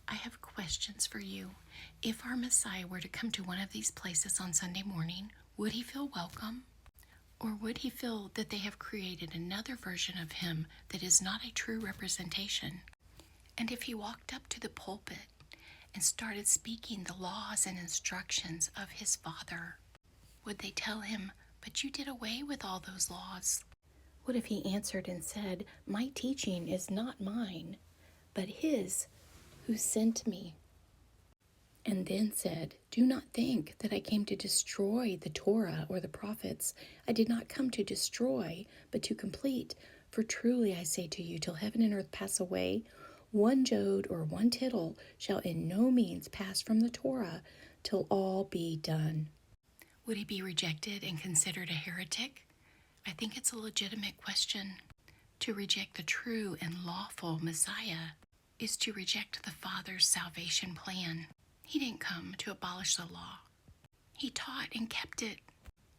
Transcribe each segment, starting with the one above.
I have questions for you. If our Messiah were to come to one of these places on Sunday morning, would he feel welcome? Or would he feel that they have created another version of him that is not a true representation? And if he walked up to the pulpit and started speaking the laws and instructions of his Father, would they tell him, "But you did away with all those laws"? What if he answered and said, "My teaching is not mine, but his who sent me"? And then said, "Do not think that I came to destroy the Torah or the prophets. I did not come to destroy, but to complete. For truly I say to you, till heaven and earth pass away, one jot or one tittle shall in no means pass from the Torah till all be done." Would he be rejected and considered a heretic? I think it's a legitimate question. To reject the true and lawful Messiah is to reject the Father's salvation plan. He didn't come to abolish the law. He taught and kept it,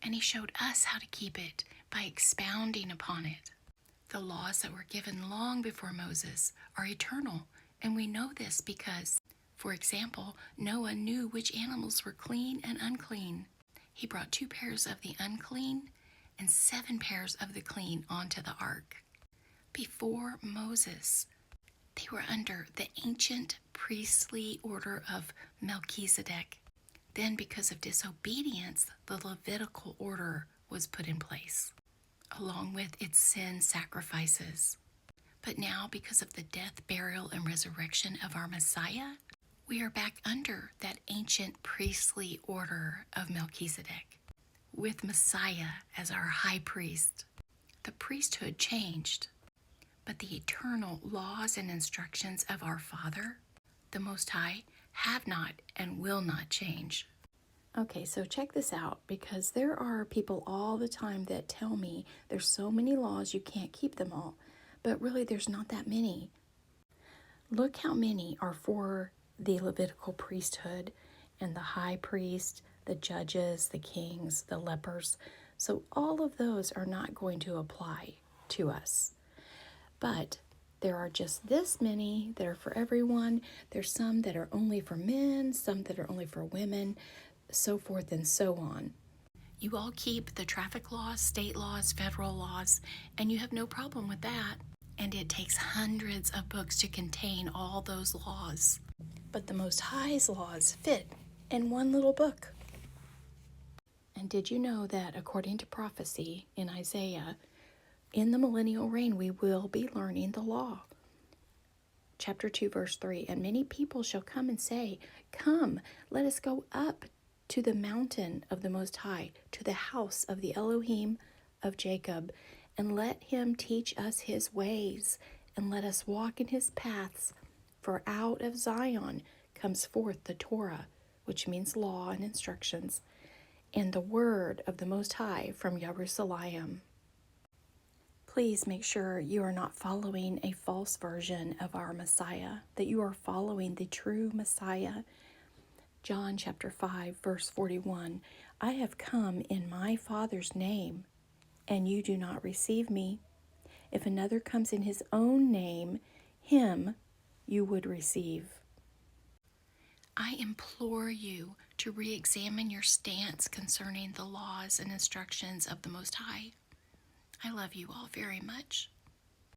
and he showed us how to keep it by expounding upon it. The laws that were given long before Moses are eternal, and we know this because, for example, Noah knew which animals were clean and unclean. He brought 2 pairs of the unclean and 7 pairs of the clean onto the ark. Before Moses, they were under the ancient priestly order of Melchizedek. Then, because of disobedience, the Levitical order was put in place, along with its sin sacrifices. But now, because of the death, burial, and resurrection of our Messiah, we are back under that ancient priestly order of Melchizedek, with Messiah as our high priest. The priesthood changed, but the eternal laws and instructions of our Father, the Most High, have not and will not change. Okay, so check this out, because there are people all the time that tell me there's so many laws you can't keep them all, but really there's not that many. Look how many are for the Levitical priesthood and the high priest, the judges, the kings, the lepers. So all of those are not going to apply to us. But there are just this many that are for everyone. There's some that are only for men, some that are only for women, so forth and so on. You all keep the traffic laws, state laws, federal laws, and you have no problem with that. And it takes hundreds of books to contain all those laws. But the Most High's laws fit in one little book. And did you know that according to prophecy in Isaiah, in the millennial reign, we will be learning the law? Chapter 2, verse 3, "And many people shall come and say, 'Come, let us go up to the mountain of the Most High, to the house of the Elohim of Jacob, and let him teach us his ways, and let us walk in his paths. For out of Zion comes forth the Torah,'" which means law and instructions, "and the word of the Most High from Jerusalem." Please make sure you are not following a false version of our Messiah, that you are following the true Messiah. John chapter 5, verse 41, "I have come in my Father's name, and you do not receive me. If another comes in his own name, him you would receive." I implore you to re-examine your stance concerning the laws and instructions of the Most High. I love you all very much.